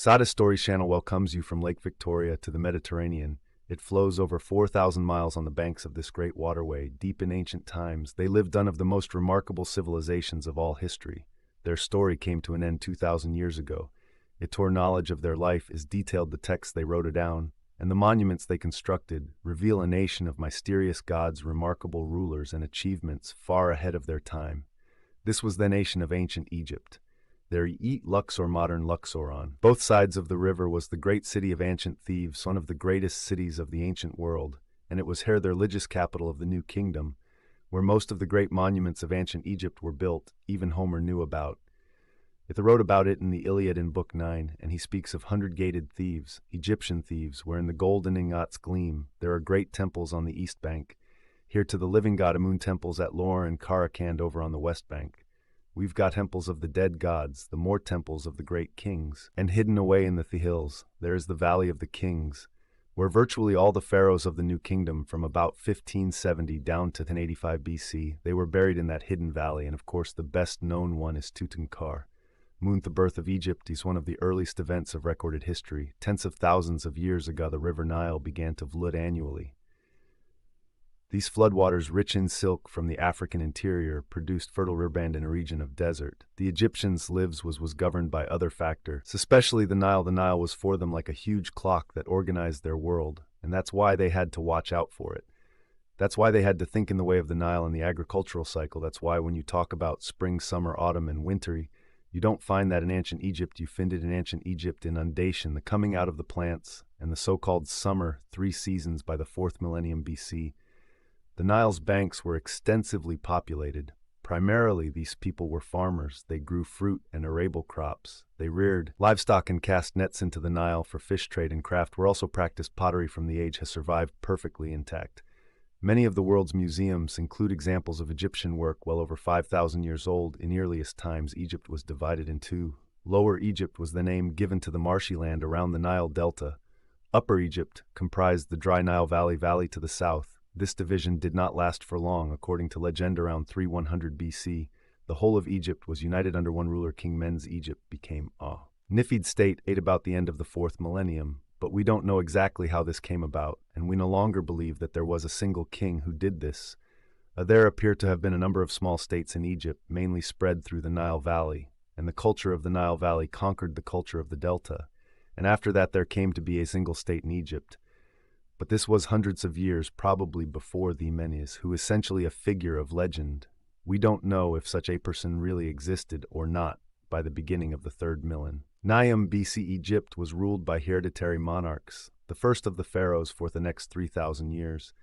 Sada Stories Channel welcomes you from Lake Victoria to the Mediterranean. It flows over 4,000 miles on the banks of this great waterway. Deep in ancient times, they lived one of the most remarkable civilizations of all history. Their story came to an end 2,000 years ago. It tore knowledge of their life is detailed the texts they wrote down, and the monuments they constructed reveal a nation of mysterious gods, remarkable rulers, and achievements far ahead of their time. This was the nation of ancient Egypt. There eat Luxor, modern Luxor. On both sides of the river was the great city of ancient Thebes, one of the greatest cities of the ancient world, and it was here the religious capital of the New Kingdom, where most of the great monuments of ancient Egypt were built, even Homer knew about. He wrote about it in the Iliad in Book 9, and he speaks of 100-gated Thebes, Egyptian Thebes, wherein the golden ingots gleam. There are great temples on the east bank. Here to the living god Amun temples at Lor and Karakand over on the west bank. We've got temples of the dead gods, the more temples of the great kings. And hidden away in the hills, there is the Valley of the Kings, where virtually all the pharaohs of the New Kingdom from about 1570 down to 1085 BC, they were buried in that hidden valley, and of course the best-known one is Tutankhamun. The birth of Egypt is one of the earliest events of recorded history. Tens of thousands of years ago, the river Nile began to flood annually. These floodwaters, rich in silk from the African interior, produced fertile riverbed in a region of desert. The Egyptians' lives was governed by other factors, especially the Nile. The Nile was for them like a huge clock that organized their world, and that's why they had to watch out for it. That's why they had to think in the way of the Nile and the agricultural cycle. That's why when you talk about spring, summer, autumn, and winter, you don't find that in ancient Egypt. You find it in ancient Egypt inundation, the coming out of the plants, and the so-called summer, 3 seasons by the 4th millennium BC. The Nile's banks were extensively populated. Primarily, these people were farmers. They grew fruit and arable crops. They reared livestock and cast nets into the Nile for fish trade and craft. Were also practiced pottery from the age has survived perfectly intact. Many of the world's museums include examples of Egyptian work well over 5,000 years old. In earliest times, Egypt was divided in two. Lower Egypt was the name given to the marshy land around the Nile Delta. Upper Egypt comprised the dry Nile Valley to the south. This division did not last for long. According to legend, around 3100 BC, the whole of Egypt was united under one ruler. King Men's Egypt became a Nifid state at about the end of the 4th millennium, but we don't know exactly how this came about, and we no longer believe that there was a single king who did this. There appear to have been a number of small states in Egypt, mainly spread through the Nile Valley, and the culture of the Nile Valley conquered the culture of the Delta, and after that there came to be a single state in Egypt. But this was hundreds of years, probably before the Menes, who is essentially a figure of legend. We don't know if such a person really existed or not by the beginning of the 3rd millennium. BC Egypt was ruled by hereditary monarchs, the first of the pharaohs for the next 3,000 years.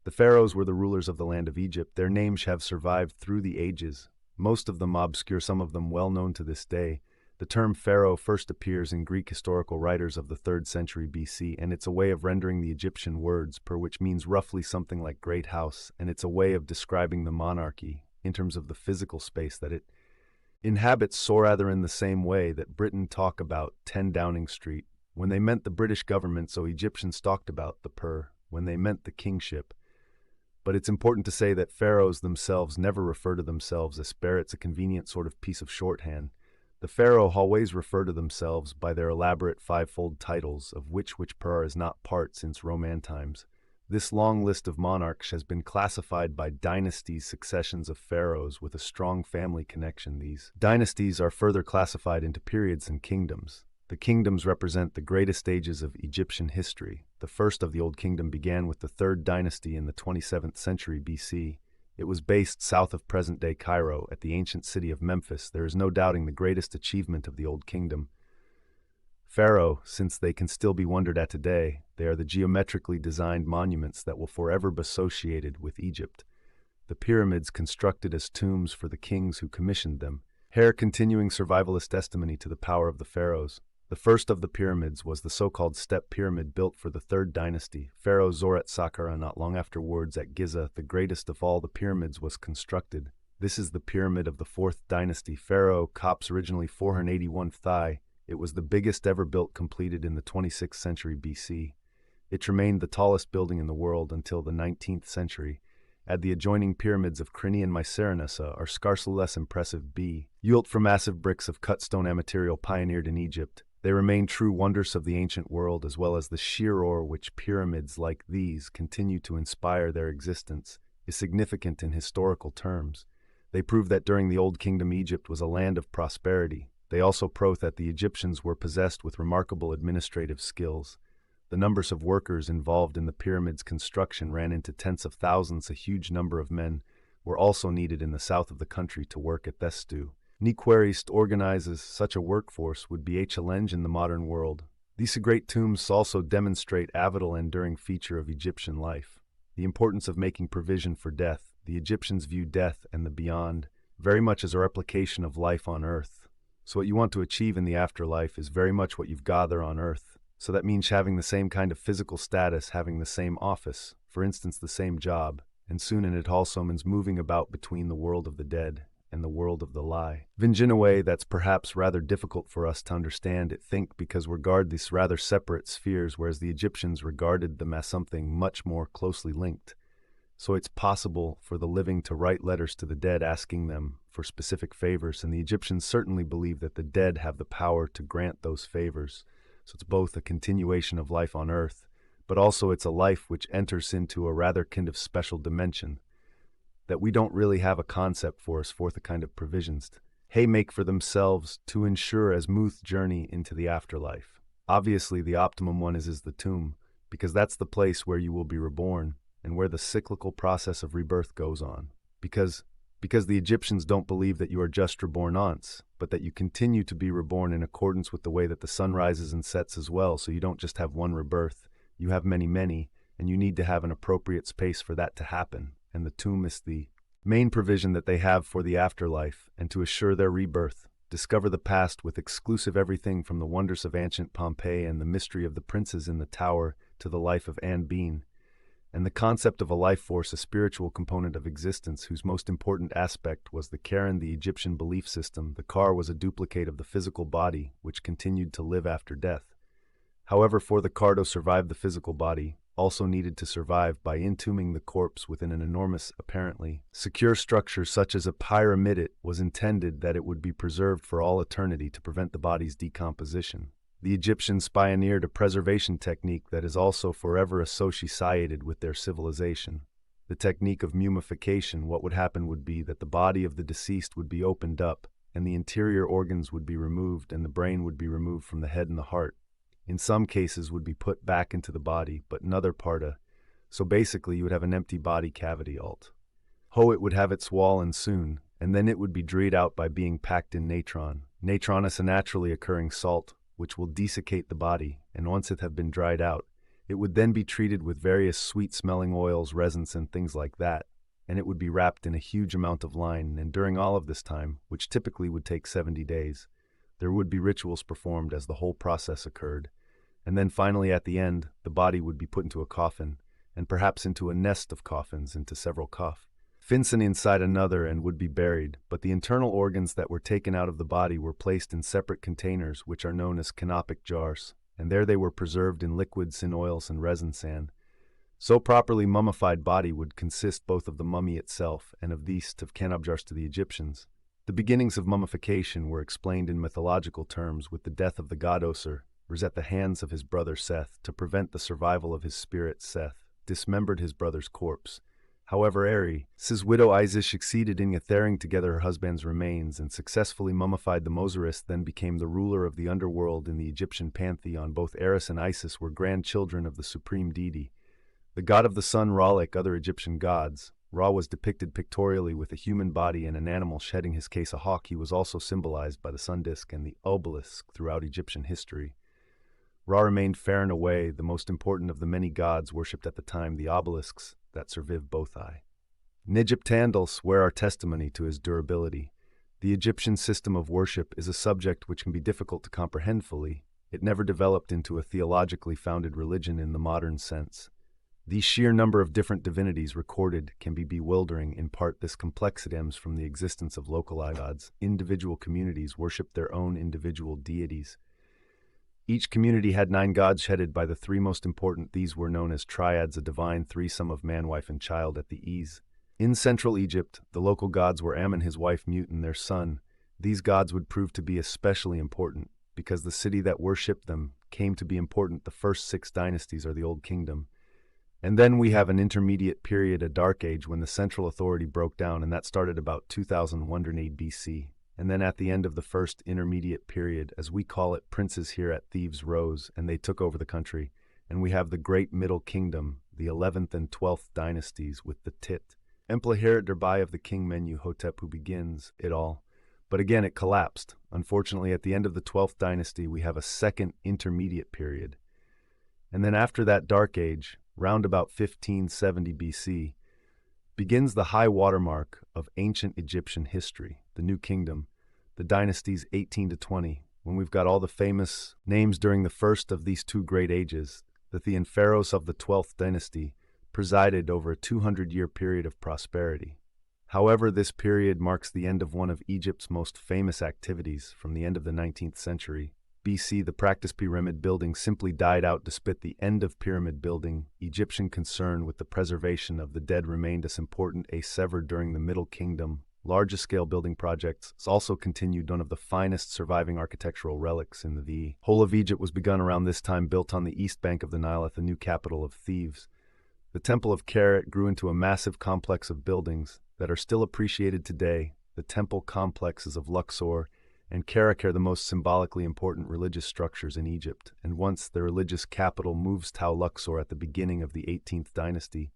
The pharaohs were the rulers of the land of Egypt. Their names have survived through the ages, most of them obscure, some of them well known to this day. The term pharaoh first appears in Greek historical writers of the 3rd century BC, and it's a way of rendering the Egyptian words per, which means roughly something like great house, and it's a way of describing the monarchy in terms of the physical space that it inhabits, so rather in the same way that Britain talk about 10 Downing Street when they meant the British government, so Egyptians talked about the per when they meant the kingship. But it's important to say that pharaohs themselves never refer to themselves as pharaoh. It's a convenient sort of piece of shorthand. The pharaoh always refer to themselves by their elaborate 5-fold titles, of which per is not part since Roman times. This long list of monarchs has been classified by dynasties, successions of pharaohs with a strong family connection. These dynasties are further classified into periods and kingdoms. The kingdoms represent the greatest stages of Egyptian history. The first of the Old Kingdom began with the 3rd dynasty in the 27th century BC. It was based south of present-day Cairo at the ancient city of Memphis. There is no doubting the greatest achievement of the Old Kingdom. Pharaoh, since they can still be wondered at today, they are the geometrically designed monuments that will forever be associated with Egypt. The pyramids constructed as tombs for the kings who commissioned them. Here continuing survivalist testimony to the power of the pharaohs. The first of the pyramids was the so-called Step Pyramid built for the 3rd dynasty. Pharaoh Zoret-Saqqara, not long afterwards at Giza, the greatest of all the pyramids, was constructed. This is the pyramid of the 4th dynasty. Pharaoh Khop's originally 481 thigh. It was the biggest ever built, completed in the 26th century BC. It remained the tallest building in the world until the 19th century. Add the adjoining pyramids of Crini and Mycerinissa are scarcely less impressive. Built from massive bricks of cut stone material pioneered in Egypt. They remain true wonders of the ancient world, as well as the sheer awe which pyramids like these continue to inspire their existence is significant in historical terms. They prove that during the Old Kingdom Egypt was a land of prosperity. They also prove that the Egyptians were possessed with remarkable administrative skills. The numbers of workers involved in the pyramids' construction ran into tens of thousands. A huge number of men were also needed in the south of the country to work at Thestu. Nequarist organizes such a workforce would be a challenge in the modern world. These great tombs also demonstrate a vital and enduring feature of Egyptian life, the importance of making provision for death. The Egyptians view death and the beyond very much as a replication of life on earth. So what you want to achieve in the afterlife is very much what you've gathered on earth. So that means having the same kind of physical status, having the same office, for instance the same job, and soon it also means moving about between the world of the dead and the world of the lie. In a way that's perhaps rather difficult for us to understand it, think, because we regard these rather separate spheres, whereas the Egyptians regarded them as something much more closely linked. So it's possible for the living to write letters to the dead asking them for specific favors, and the Egyptians certainly believe that the dead have the power to grant those favors. So it's both a continuation of life on earth, but also it's a life which enters into a rather kind of special dimension that we don't really have a concept for us for the kind of provisions they make for themselves to ensure a smooth journey into the afterlife. Obviously, the optimum one is the tomb, because that's the place where you will be reborn and where the cyclical process of rebirth goes on. Because the Egyptians don't believe that you are just reborn once, but that you continue to be reborn in accordance with the way that the sun rises and sets as well. So you don't just have one rebirth, you have many, and you need to have an appropriate space for that to happen. And the tomb is the main provision that they have for the afterlife, and to assure their rebirth, discover the past with exclusive everything from the wonders of ancient Pompeii and the mystery of the princes in the tower to the life of Anne Bean, and the concept of a life force, a spiritual component of existence whose most important aspect was the Karen, the Egyptian belief system. The car was a duplicate of the physical body, which continued to live after death. However, for the car to survive, the physical body also needed to survive by entombing the corpse within an enormous, apparently secure structure such as a pyramid. It was intended that it would be preserved for all eternity to prevent the body's decomposition. The Egyptians pioneered a preservation technique that is also forever associated with their civilization. The technique of mummification. What would happen would be that the body of the deceased would be opened up, and the interior organs would be removed, and the brain would be removed from the head and the heart. In some cases would be put back into the body, but in other parta. So basically you would have an empty body cavity it would have it swollen soon, and then it would be dried out by being packed in natron. Natron is a naturally occurring salt, which will desiccate the body, and once it have been dried out, it would then be treated with various sweet-smelling oils, resins, and things like that, and it would be wrapped in a huge amount of linen, and during all of this time, which typically would take 70 days, there would be rituals performed as the whole process occurred. And then finally at the end, the body would be put into a coffin, and perhaps into a nest of coffins, into several coffins inside another, and would be buried, but the internal organs that were taken out of the body were placed in separate containers, which are known as canopic jars, and there they were preserved in liquids, in oils, and resin sand. So properly mummified body would consist both of the mummy itself and of these of canop jars to the Egyptians. The beginnings of mummification were explained in mythological terms with the death of the god Osir, was at the hands of his brother Seth. To prevent the survival of his spirit, Seth dismembered his brother's corpse. However, Ares' widow Isis succeeded in gathering together her husband's remains and successfully mummified the Osiris, then became the ruler of the underworld in the Egyptian pantheon. Both Ares and Isis were grandchildren of the supreme deity, the god of the sun Ra. Like other Egyptian gods, Ra was depicted pictorially with a human body and an animal shedding his case, a hawk. He was also symbolized by the sun disk and the obelisk throughout Egyptian history. Ra remained far and away the most important of the many gods worshipped at the time, the obelisks that survive both in Egyptandals swear our testimony to his durability. The Egyptian system of worship is a subject which can be difficult to comprehend fully. It never developed into a theologically founded religion in the modern sense. The sheer number of different divinities recorded can be bewildering. In part, this complexity stems from the existence of localized gods. Individual communities worshipped their own individual deities. Each community had 9 gods headed by the 3 most important. These were known as triads, a divine threesome of man, wife, and child at the ease. In Central Egypt, the local gods were Ammon, his wife Mut, and their son. These gods would prove to be especially important. because the city that worshipped them came to be important. The first 6 dynasties are the Old Kingdom. And then we have an intermediate period, a dark age, when the central authority broke down, and that started about 2108 BC. And then at the end of the first intermediate period, as we call it, princes here at Thebes rose, and they took over the country. And we have the Great Middle Kingdom, the 11th and 12th dynasties, with the Tit, Emplahiret Derbai of the King Mentuhotep, who begins it all. But again, it collapsed. Unfortunately, at the end of the 12th dynasty, we have a second intermediate period. And then after that dark age, round about 1570 BC, begins the high watermark of ancient Egyptian history, the New Kingdom, the dynasties 18 to 20, when we've got all the famous names during the first of these two great ages. The Theban pharaohs of the 12th dynasty presided over a 200-year period of prosperity. However, this period marks the end of one of Egypt's most famous activities from the end of the 19th century. BC, the practice pyramid building simply died out. Despite the end of pyramid building, Egyptian concern with the preservation of the dead remained as important as ever during the Middle Kingdom. Larger-scale building projects also continued. One of the finest surviving architectural relics in the whole of Egypt was begun around this time, built on the east bank of the Nile at the new capital of Thebes. The Temple of Keret grew into a massive complex of buildings that are still appreciated today. The temple complexes of Luxor and Keret are the most symbolically important religious structures in Egypt, and once the religious capital moves to Luxor at the beginning of the 18th dynasty,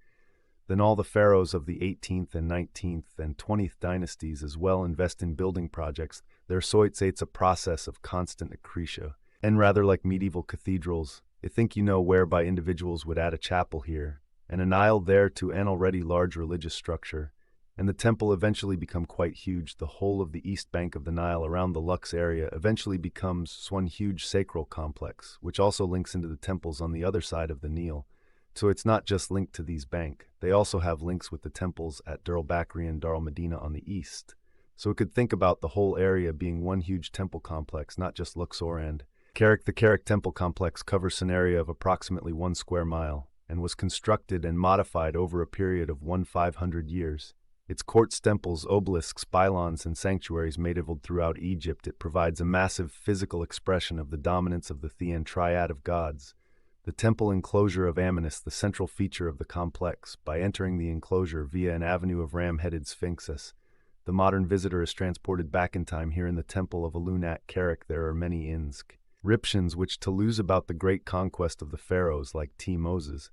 then all the pharaohs of the 18th and 19th and 20th dynasties as well invest in building projects. It's a process of constant accretion, and rather like medieval cathedrals, I think you know, whereby individuals would add a chapel here and an aisle there to an already large religious structure, and the temple eventually become quite huge. The whole of the east bank of the Nile around the Lux area eventually becomes one huge sacral complex, which also links into the temples on the other side of the Nile. So it's not just linked to these bank, they also have links with the temples at Dar al-Bakri and Dar al-Medina on the east. So we could think about the whole area being one huge temple complex, not just Luxor and Keret. The Keret temple complex covers an area of approximately 1 square mile and was constructed and modified over a period of 500 years. Its courts, temples, obelisks, pylons, and sanctuaries made throughout Egypt. It provides a massive physical expression of the dominance of the Thean triad of gods. The temple enclosure of Amunis, the central feature of the complex. By entering the enclosure via an avenue of ram-headed sphinxes, the modern visitor is transported back in time. Here in the temple of Alun at Keret there are many inscriptions which tell about the great conquest of the pharaohs, like T. Moses.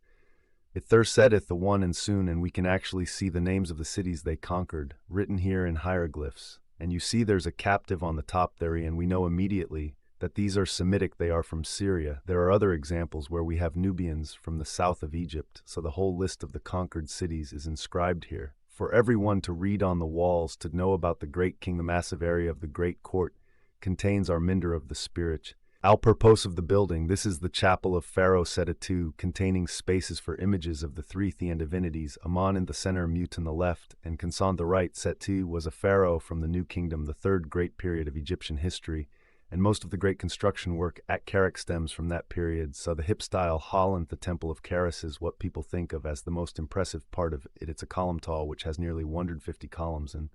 It there saith the one and soon, and we can actually see the names of the cities they conquered, written here in hieroglyphs. And you see there's a captive on the top there, and we know immediately that these are Semitic, they are from Syria. There are other examples where we have Nubians from the south of Egypt, so the whole list of the conquered cities is inscribed here, for everyone to read on the walls, to know about the great king. The massive area of the great court contains our Minder of the Spirit. Al purpose of the building, this is the chapel of Pharaoh Seti, containing spaces for images of the 3 Thean divinities, Amun in the center, Mut in the left, and Kansan the right. Seti was a pharaoh from the New Kingdom, the third great period of Egyptian history, and most of the great construction work at Keret stems from that period. So the hip-style hall in the Temple of Keret is what people think of as the most impressive part of it. It's a column tall which has nearly 150 columns in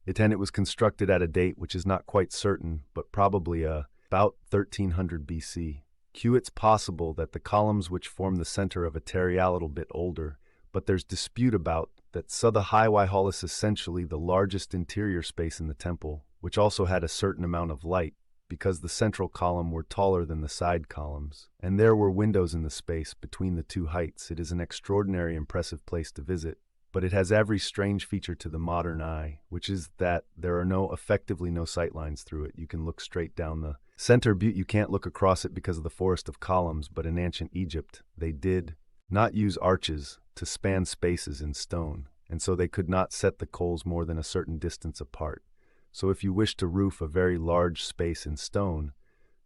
it, and it was constructed at a date which is not quite certain, but probably about 1300 BC. It's possible that the columns which form the center of it are a little bit older, but there's dispute about that. So the Highway Hall is essentially the largest interior space in the temple, which also had a certain amount of light, because the central column were taller than the side columns, and there were windows in the space between the two heights. It is an extraordinary impressive place to visit, but it has every strange feature to the modern eye, which is that there are effectively no sightlines through it. You can look straight down the center butte. You can't look across it because of the forest of columns, but in ancient Egypt, they did not use arches to span spaces in stone, and so they could not set the coals more than a certain distance apart. So if you wished to roof a very large space in stone,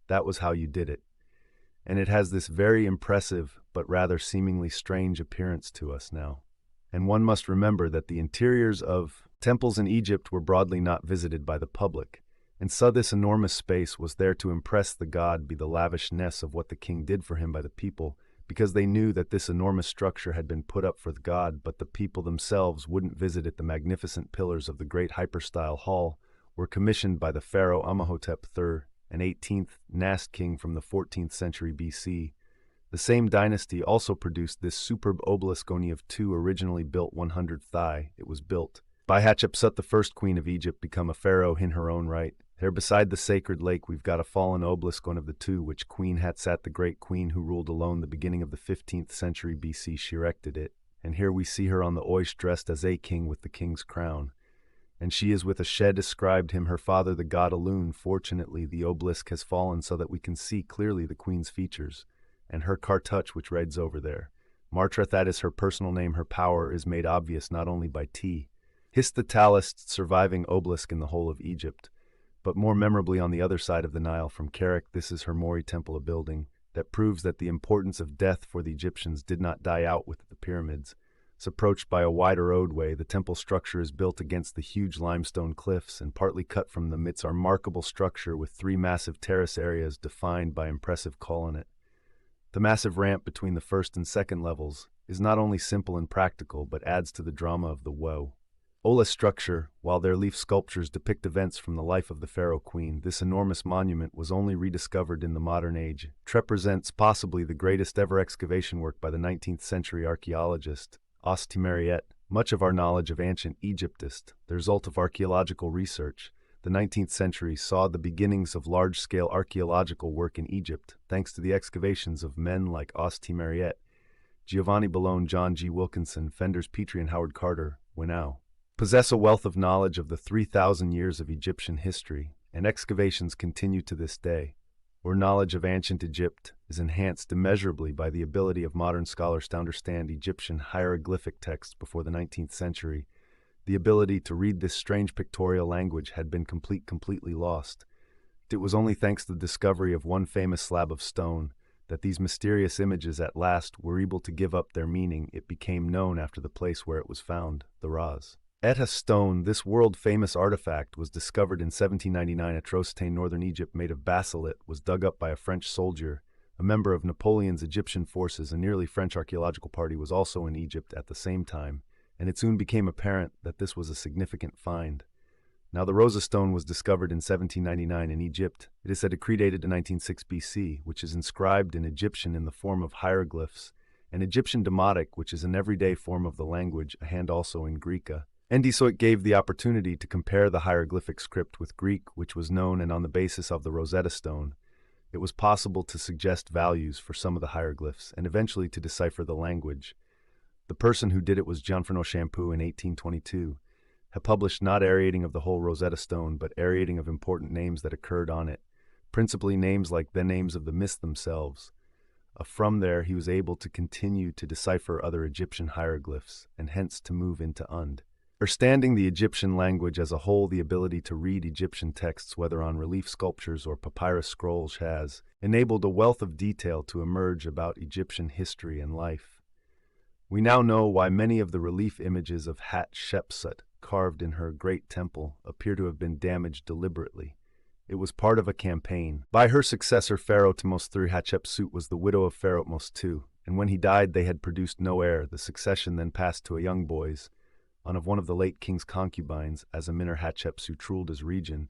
that was how you did it. And it has this very impressive but rather seemingly strange appearance to us now. And one must remember that the interiors of temples in Egypt were broadly not visited by the public, and so this enormous space was there to impress the god by the lavishness of what the king did for him by the people, because they knew that this enormous structure had been put up for the god, but the people themselves wouldn't visit it. The magnificent pillars of the great hyperstyle hall were commissioned by the pharaoh Amenhotep III, an 18th Nast king from the 14th century BC. The same dynasty also produced this superb obelisk only of two, originally built 100th Thigh. It was built by Hatshepsut, the first queen of Egypt, become a pharaoh in her own right. There beside the sacred lake we've got a fallen obelisk one of the two, which Queen Hatshepsut, the great queen who ruled alone the beginning of the 15th century BC, she erected it. And here we see her on the oish dressed as a king with the king's crown. And she is with a shed ascribed him her father the god Alun. Fortunately, the obelisk has fallen so that we can see clearly the queen's features, and her cartouche which rides over there. Martra, that is her personal name. Her power is made obvious not only by His the tallest surviving obelisk in the whole of Egypt, but more memorably on the other side of the Nile from Kerak. This is her Mori temple, a building that proves that the importance of death for the Egyptians did not die out with the pyramids. It's approached by a wider roadway. The temple structure is built against the huge limestone cliffs and partly cut from them. It's a remarkable structure with three massive terrace areas defined by impressive colonnade. The massive ramp between the first and second levels is not only simple and practical, but adds to the drama of the woe. Ola's structure, while their leaf sculptures depict events from the life of the pharaoh queen, this enormous monument was only rediscovered in the modern age. It represents possibly the greatest ever excavation work by the 19th century archaeologist Osti Mariette. Much of our knowledge of ancient Egypt is the result of archaeological research. The 19th century saw the beginnings of large-scale archaeological work in Egypt, thanks to the excavations of men like Osti Mariette, Giovanni Bellone, John G. Wilkinson, Fenders Petrie, and Howard Carter Winnow possess a wealth of knowledge of the 3,000 years of Egyptian history, and excavations continue to this day. Our knowledge of ancient Egypt is enhanced immeasurably by the ability of modern scholars to understand Egyptian hieroglyphic texts before the 19th century. The ability to read this strange pictorial language had been completely lost. It was only thanks to the discovery of one famous slab of stone that these mysterious images at last were able to give up their meaning. It became known after the place where it was found, the Ras Eta stone. This world-famous artifact was discovered in 1799 at Trostane, northern Egypt, made of basalit, was dug up by a French soldier, a member of Napoleon's Egyptian forces. A nearly French archaeological party was also in Egypt at the same time, and it soon became apparent that this was a significant find. Now, the Rosa stone was discovered in 1799 in Egypt. It is said to predated to 1906 BC, which is inscribed in Egyptian in the form of hieroglyphs, and Egyptian Demotic, which is an everyday form of the language, a hand also in Greeka. And so it gave the opportunity to compare the hieroglyphic script with Greek, which was known, and on the basis of the Rosetta Stone, it was possible to suggest values for some of the hieroglyphs and eventually to decipher the language. The person who did it was Gianfranco Shampoo in 1822. Had published not aerating of the whole Rosetta Stone, but aerating of important names that occurred on it, principally names like the names of the myths themselves. From there, he was able to continue to decipher other Egyptian hieroglyphs, and hence to move into understanding the Egyptian language as a whole. The ability to read Egyptian texts, whether on relief sculptures or papyrus scrolls, has enabled a wealth of detail to emerge about Egyptian history and life. We now know why many of the relief images of Hatshepsut, carved in her great temple, appear to have been damaged deliberately. It was part of a campaign by her successor Pharaoh Thutmose III. Hatshepsut was the widow of Pharaoh Thutmose II, and when he died they had produced no heir. The succession then passed to a young boys, of one of the late king's concubines, as Amener Hatshepsut ruled his region,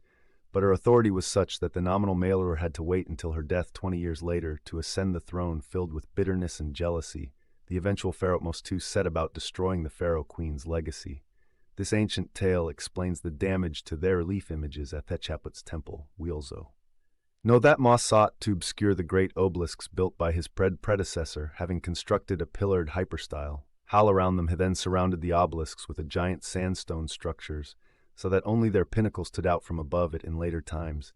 but her authority was such that the nominal male heir had to wait until her death 20 years later to ascend the throne. Filled with bitterness and jealousy, the eventual Pharaoh Thutmose II set about destroying the pharaoh queen's legacy. This ancient tale explains the damage to their relief images at Hatshepsut's temple, Wielzo. No, that Ma sought to obscure the great obelisks built by his predecessor, having constructed a pillared hyperstyle. Hal around them had then surrounded the obelisks with a giant sandstone structures, so that only their pinnacle stood out from above it in later times.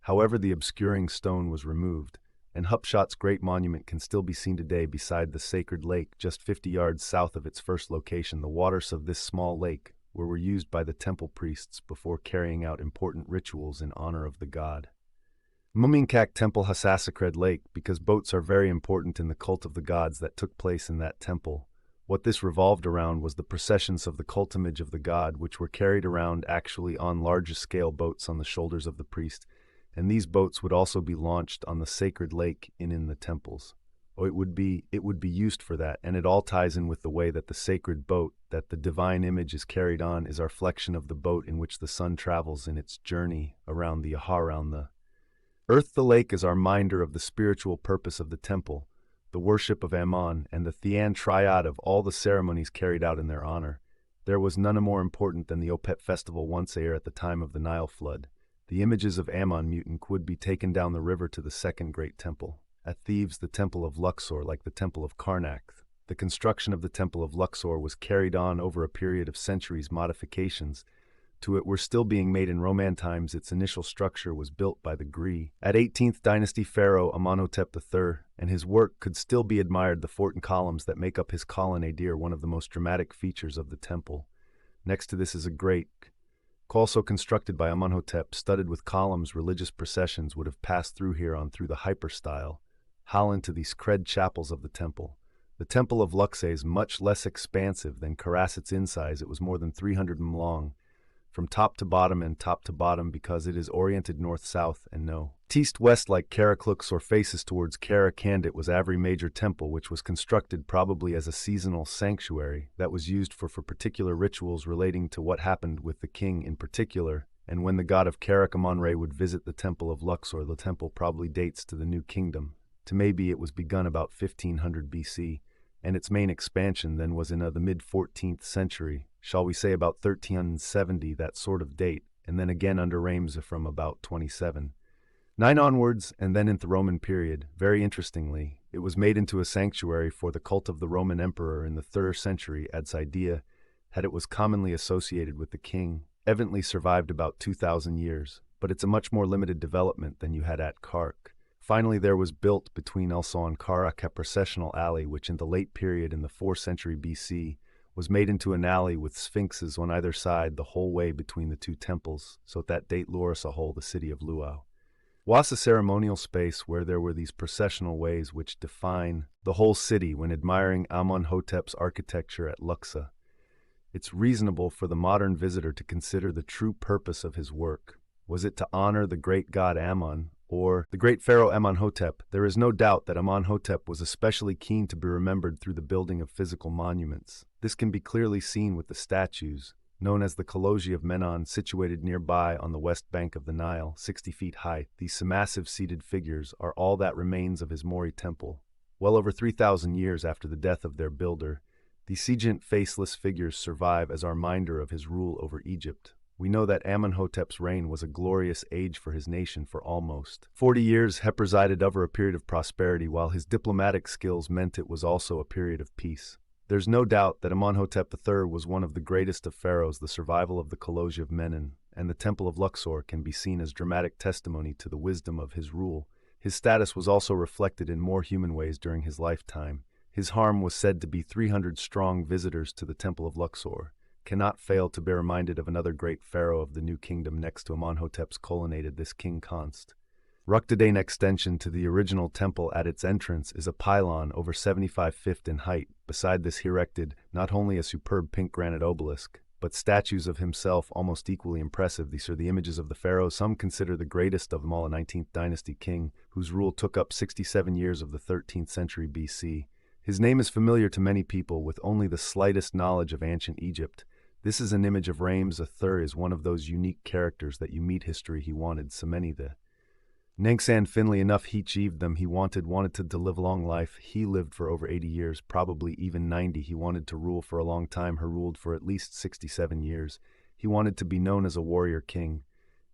However, the obscuring stone was removed, and Hupshot's great monument can still be seen today beside the sacred lake just 50 yards south of its first location. The waters of this small lake were used by the temple priests before carrying out important rituals in honor of the god. Muminkak Temple Hasasakred Lake, because boats are very important in the cult of the gods that took place in that temple. What this revolved around was the processions of the cult image of the god, which were carried around actually on larger-scale boats on the shoulders of the priest, and these boats would also be launched on the sacred lake in the temples. It would be used for that, and it all ties in with the way that the sacred boat, that the divine image is carried on, is a reflection of the boat in which the sun travels in its journey around the Earth the lake is our reminder of the spiritual purpose of the temple, the worship of Ammon, and the Thean triad of all the ceremonies carried out in their honor. There was none more important than the Opet festival once a year at the time of the Nile flood. The images of Ammon mutant would be taken down the river to the second great temple. At Thebes, the temple of Luxor, like the temple of Karnak. The construction of the temple of Luxor was carried on over a period of centuries. Modifications to it were still being made in Roman times. Its initial structure was built by the Gri. At 18th dynasty Pharaoh Amenhotep III, and his work could still be admired. The fort and columns that make up his colonnade are one of the most dramatic features of the temple. Next to this is a great, also constructed by Amenhotep, studded with columns. Religious processions would have passed through here on through the hyper-style hall into these cred chapels of the temple. The temple of Luxor is much less expansive than Karasit's in size. It was more than 300 m long, from top to bottom and top to bottom, because it is oriented north-south and no east-west like Karaklux, or faces towards Karakand. It was every major temple which was constructed probably as a seasonal sanctuary that was used for particular rituals relating to what happened with the king in particular, and when the god of Karak Amun-Re would visit the temple of Luxor. The temple probably dates to the New Kingdom, to maybe it was begun about 1500 BC, and its main expansion then was in the mid-14th century, shall we say about 1370, that sort of date, and then again under Ramses from about 27. 9 onwards, and then in the Roman period. Very interestingly, it was made into a sanctuary for the cult of the Roman emperor in the 3rd century. Ad's idea had it was commonly associated with the king, evidently survived about 2,000 years, but it's a much more limited development than you had at Kark. Finally, there was built between Elso and Karak a processional alley, which in the late period in the 4th century BC was made into an alley with sphinxes on either side the whole way between the two temples, so at that date Loris a whole the city of Luau was a ceremonial space where there were these processional ways which define the whole city. When admiring Amenhotep's architecture at Luxor, it's reasonable for the modern visitor to consider the true purpose of his work. Was it to honor the great god Ammon, or the great pharaoh Amenhotep? There is no doubt that Amenhotep was especially keen to be remembered through the building of physical monuments. This can be clearly seen with the statues, known as the Colossi of Menon, situated nearby on the west bank of the Nile, 60 feet high. These massive seated figures are all that remains of his Mori temple. Well over 3,000 years after the death of their builder, these sigent faceless figures survive as our reminder of his rule over Egypt. We know that Amenhotep's reign was a glorious age for his nation. For almost 40 years, he presided over a period of prosperity, while his diplomatic skills meant it was also a period of peace. There's no doubt that Amenhotep III was one of the greatest of pharaohs. The survival of the Colossi of Menon and the Temple of Luxor can be seen as dramatic testimony to the wisdom of his rule. His status was also reflected in more human ways during his lifetime. His harem was said to be 300 strong. Visitors to the Temple of Luxor cannot fail to be reminded of another great pharaoh of the New Kingdom. Next to Amenhotep's colonnade, this King Const Ruktadane extension to the original temple at its entrance is a pylon over 75 feet in height. Beside this he erected not only a superb pink granite obelisk, but statues of himself almost equally impressive. These are the images of the pharaohs some consider the greatest of them all, a 19th dynasty king whose rule took up 67 years of the 13th century BC. His name is familiar to many people with only the slightest knowledge of ancient Egypt. This is an image of Ramses III, is one of those unique characters that you meet history. He wanted so many the Nangsan Finley enough he achieved them. He wanted to live a long life. He lived for over 80 years, probably even 90. He wanted to rule for a long time. He ruled for at least 67 years. He wanted to be known as a warrior king.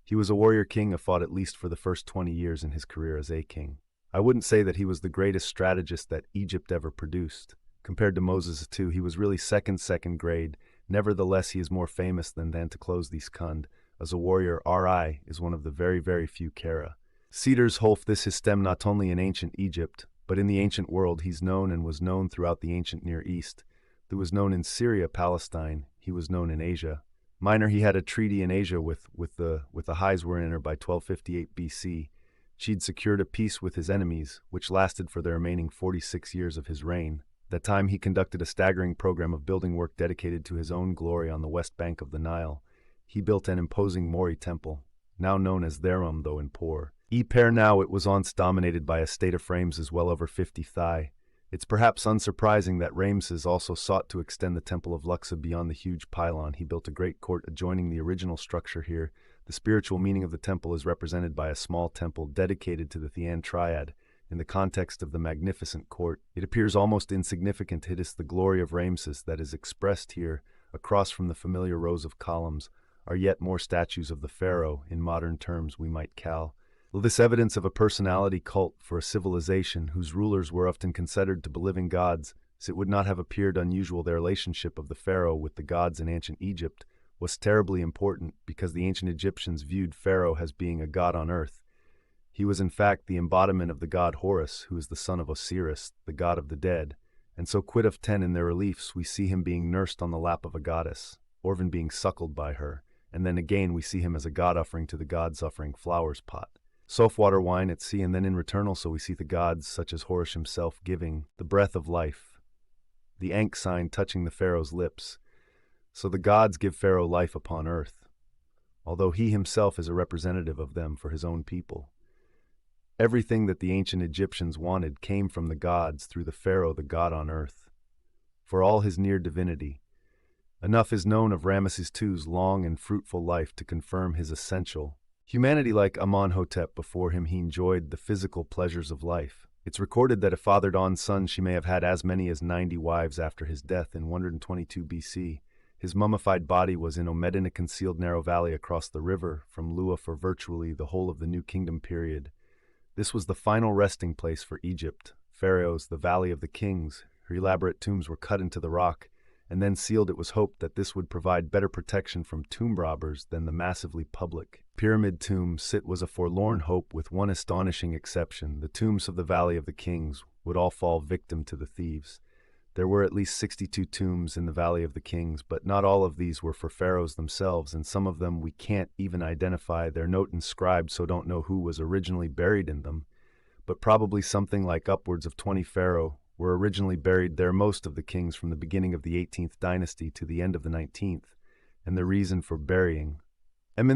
He was a warrior king who fought at least for the first 20 years in his career as a king. I wouldn't say that he was the greatest strategist that Egypt ever produced. Compared to Moses II, he was really second grade. Nevertheless, he is more famous than to close these Kund. As a warrior, Ri is one of the very few Kara Cedars Holf. This his stem not only in ancient Egypt, but in the ancient world. He's known and was known throughout the ancient Near East. He was known in Syria, Palestine. He was known in Asia Minor. He had a treaty in Asia with the Hides were in her by 1258 BC. She'd secured a peace with his enemies, which lasted for the remaining 46 years of his reign. That time he conducted a staggering program of building work dedicated to his own glory on the west bank of the Nile. He built an imposing Mori temple, now known as Therum, though in poor repair now. It was once dominated by a state of Ramses well over 50 thigh. It's perhaps unsurprising that Ramses also sought to extend the Temple of Luxor beyond the huge pylon. He built a great court adjoining the original structure here. The spiritual meaning of the temple is represented by a small temple dedicated to the Thean triad. In the context of the magnificent court, it appears almost insignificant. It is the glory of Ramses that is expressed here. Across from the familiar rows of columns are yet more statues of the pharaoh, in modern terms we might call. This evidence of a personality cult for a civilization whose rulers were often considered to be living gods, as it would not have appeared unusual. The relationship of the pharaoh with the gods in ancient Egypt was terribly important because the ancient Egyptians viewed Pharaoh as being a god on earth. He was in fact the embodiment of the god Horus, who is the son of Osiris, the god of the dead, and so quit of 10 in their reliefs we see him being nursed on the lap of a goddess, or even being suckled by her, and then again we see him as a god offering to the gods offering flowers pot. Saltwater wine at sea, and then in return also we see the gods such as Horus himself giving the breath of life, the Ankh sign touching the pharaoh's lips. So the gods give Pharaoh life upon earth, although he himself is a representative of them for his own people. Everything that the ancient Egyptians wanted came from the gods through the pharaoh, the god on earth. For all his near divinity, enough is known of Ramesses II's long and fruitful life to confirm his essential humanity. Like Amenhotep before him, he enjoyed the physical pleasures of life. It's recorded that if fathered on sons, she may have had as many as 90 wives after his death in 122 BC. His mummified body was in Omed in a concealed narrow valley across the river from Lua for virtually the whole of the New Kingdom period. This was the final resting place for Egypt. Pharaohs, the Valley of the Kings, her elaborate tombs were cut into the rock and then sealed. It was hoped that this would provide better protection from tomb robbers than the massively public pyramid tomb. Sit was a forlorn hope, with one astonishing exception. The tombs of the Valley of the Kings would all fall victim to the thieves. There were at least 62 tombs in the Valley of the Kings, but not all of these were for pharaohs themselves, and some of them we can't even identify. They're not inscribed, so don't know who was originally buried in them, but probably something like upwards of 20 pharaoh were originally buried there. Most of the kings from the beginning of the 18th dynasty to the end of the 19th, and the reason for burying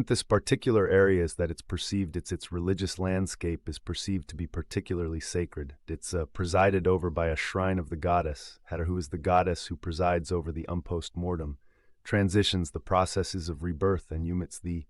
this particular area is that its religious landscape is perceived to be particularly sacred. It's presided over by a shrine of the goddess, who is the goddess who presides over the post-mortem, transitions, the processes of rebirth, and humits. The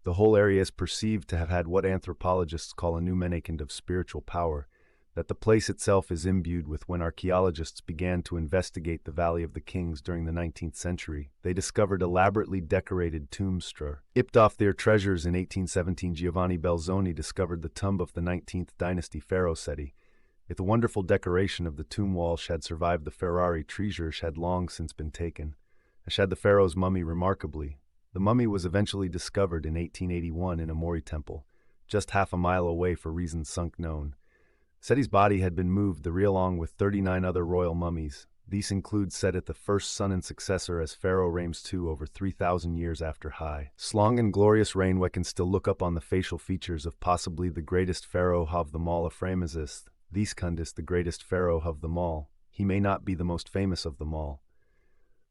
whole area is perceived to have had what anthropologists call a numenakand of spiritual power, that the place itself is imbued with. When archaeologists began to investigate the Valley of the Kings during the 19th century, they discovered elaborately decorated tombs ipped off their treasures. In 1817, Giovanni Belzoni discovered the tomb of the 19th dynasty pharaoh Seti. If the wonderful decoration of the tomb walls had survived, the Ferrari treasures had long since been taken, as had the pharaoh's mummy. Remarkably, the mummy was eventually discovered in 1881 in a Mori temple, just half a mile away for reasons sunk known. Seti's body had been moved along with 39 other royal mummies. These include Seti, the first son and successor as Pharaoh Ramses II over 3,000 years after High Slong and glorious reign. We can still look up on the facial features of possibly the greatest pharaoh of them all, Ramesses Theskundis, the greatest pharaoh of them all. He may not be the most famous of them all,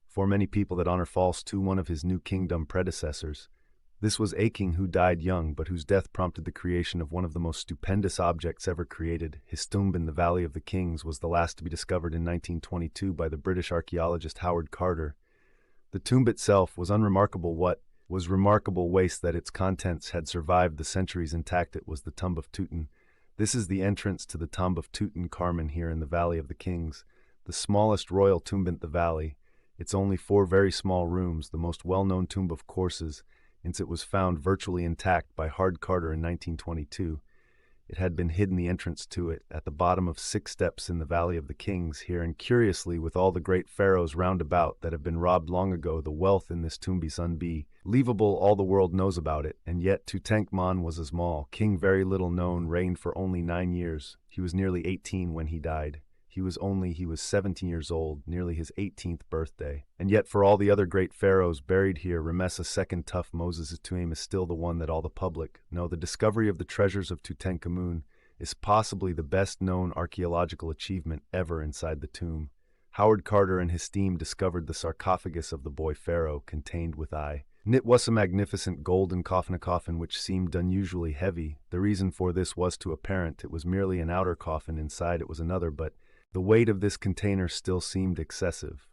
for many people that honor false to one of his New Kingdom predecessors. This was a king who died young, but whose death prompted the creation of one of the most stupendous objects ever created. His tomb in the Valley of the Kings was the last to be discovered in 1922 by the British archaeologist Howard Carter. The tomb itself was unremarkable. What was remarkable was that its contents had survived the centuries intact. It was the tomb of Tutankhamun. This is the entrance to the tomb of Tutankhamun here in the Valley of the Kings, the smallest royal tomb in the valley. It's only 4 very small rooms. The most well-known tomb, of course, is since it was found virtually intact by Howard Carter in 1922. It had been hidden, the entrance to it, at the bottom of 6 steps in the Valley of the Kings here, and curiously, with all the great pharaohs round about that have been robbed long ago, the wealth in this tomb is unbelievable. All the world knows about it, and yet Tutankhamun was a small king, very little known, reigned for only 9 years. He was nearly 18 when he died. He was 17 years old, nearly his 18th birthday. And yet for all the other great pharaohs buried here, Ramesses II tough Moses' tomb is still the one that all the public know. The discovery of the treasures of Tutankhamun is possibly the best known archaeological achievement ever inside the tomb. Howard Carter and his team discovered the sarcophagus of the boy pharaoh contained within. It was a magnificent golden coffin, a coffin which seemed unusually heavy. The reason for this was too apparent. It was merely an outer coffin, inside it was another, but the weight of this container still seemed excessive.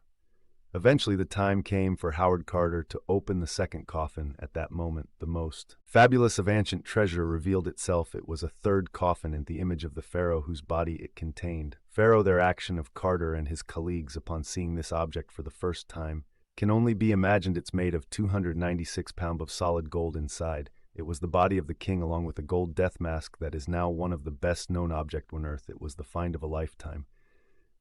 Eventually, the time came for Howard Carter to open the second coffin. At that moment, the most fabulous of ancient treasure revealed itself. It was a third coffin in the image of the pharaoh whose body it contained. Pharaoh, their action of Carter and his colleagues upon seeing this object for the first time can only be imagined. It's made of 296 pounds of solid gold inside. It was the body of the king along with a gold death mask that is now one of the best-known objects on Earth. It was the find of a lifetime.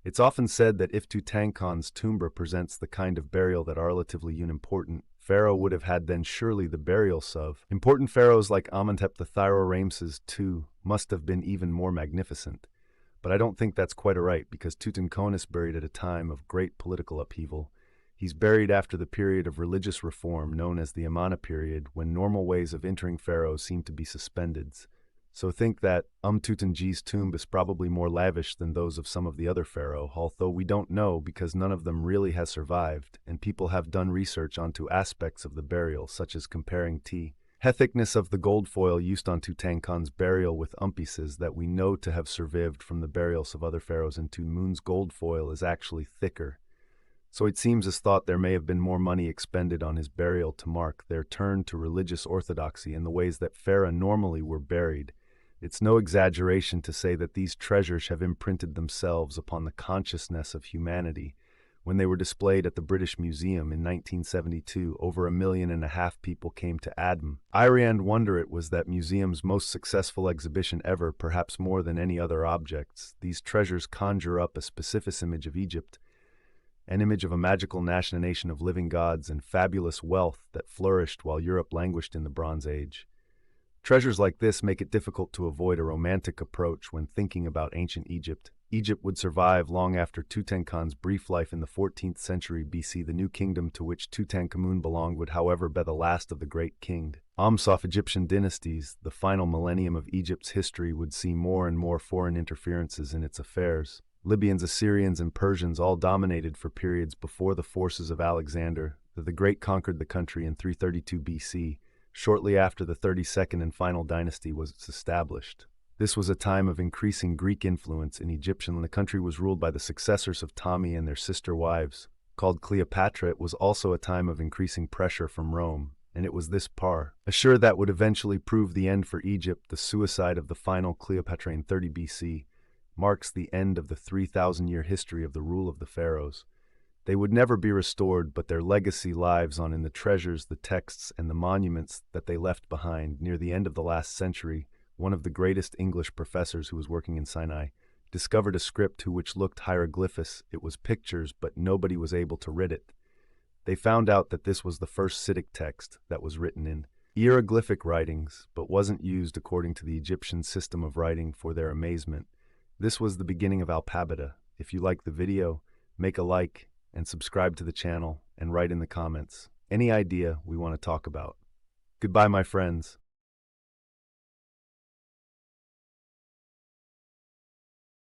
It's often said that if Tutankhamun's tomb represents the kind of burial that are relatively unimportant, pharaoh would have had, then surely the burials of important pharaohs like Amenhotep III Ramses II must have been even more magnificent. But I don't think that's quite right, because Tutankhamun is buried at a time of great political upheaval. He's buried after the period of religious reform known as the Amarna period, when normal ways of entering pharaohs seem to be suspended. So think that Tutanji's tomb is probably more lavish than those of some of the other pharaohs, although we don't know because none of them really has survived, and people have done research onto aspects of the burial, such as comparing thickness of the gold foil used on Tutankhamun's burial with pieces that we know to have survived from the burials of other pharaohs, and Tutankhamun's gold foil is actually thicker. So it seems as thought there may have been more money expended on his burial to mark their turn to religious orthodoxy in the ways that pharaohs normally were buried. It's no exaggeration to say that these treasures have imprinted themselves upon the consciousness of humanity. When they were displayed at the British Museum in 1972, over 1.5 million people came to admire and wonder. It was that museum's most successful exhibition ever, perhaps more than any other objects. These treasures conjure up a specific image of Egypt, an image of a magical nation of living gods and fabulous wealth that flourished while Europe languished in the Bronze Age. Treasures like this make it difficult to avoid a romantic approach when thinking about ancient Egypt. Egypt would survive long after Tutankhamun's brief life in the 14th century BC. The new kingdom to which Tutankhamun belonged would, however, be the last of the great kingdoms of Egyptian dynasties. The final millennium of Egypt's history would see more and more foreign interferences in its affairs. Libyans, Assyrians, and Persians all dominated for periods before the forces of Alexander the Great conquered the country in 332 BC. Shortly after the 32nd and final dynasty was established. This was a time of increasing Greek influence in Egyptian. The country was ruled by the successors of Ptolemy and their sister wives, called Cleopatra. It was also a time of increasing pressure from Rome, and it was this pressure that would eventually prove the end for Egypt. The suicide of the final Cleopatra in 30 BC marks the end of the 3,000-year history of the rule of the pharaohs. They would never be restored, but their legacy lives on in the treasures, the texts, and the monuments that they left behind. Near the end of the last century, one of the greatest English professors who was working in Sinai discovered a script which looked hieroglyphs. It was pictures, but nobody was able to read it. They found out that this was the first Semitic text that was written in hieroglyphic writings, but wasn't used according to the Egyptian system of writing. For their amazement, this was the beginning of alphabet. If you like the video, make a like and subscribe to the channel and write in the comments any idea we want to talk about. Goodbye, my friends.